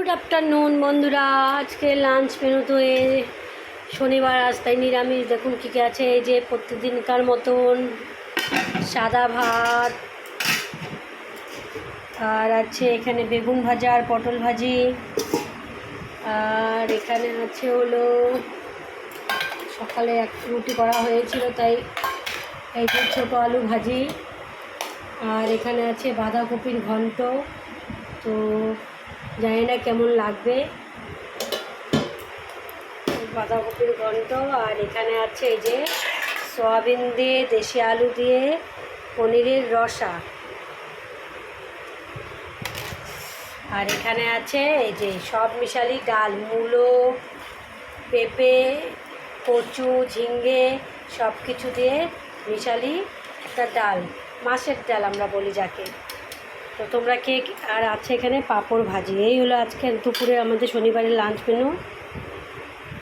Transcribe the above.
Good afternoon বন্ধুরা। আজকে lunch menu তো শনিবার, আজ তাই নিরামিষ। দেখুন কী কী আছে। এই যে প্রতিদিনকার মতন সাদা ভাত, আর আছে এখানে বেগুন ভাজা আর পটল ভাজি, আর এখানে আছে হলো সকালে এক রুটি করা হয়েছিল তাই এই যে ছোটো আলু ভাজি, আর এখানে আছে বাঁধাকপির ঘন্ট। তো জানি না কেমন লাগবে বাঁধাকপির ঘন্ট। আর এখানে আছে এই যে সয়াবিন দিয়ে দেশি আলু দিয়ে পনিরের রসা। আর এখানে আছে এই যে সব মিশালি ডাল, মূলো, পেঁপে, কচু, ঝিঙ্গে সব কিছু দিয়ে মিশালি একটা ডাল, মাছের ডাল আমরা বলি যাকে। তো তোমরা কে। আর আছে এখানে পাঁপড় ভাজি। এই হলো আজকে দুপুরে আমাদের শনিবারের লাঞ্চ মেনু।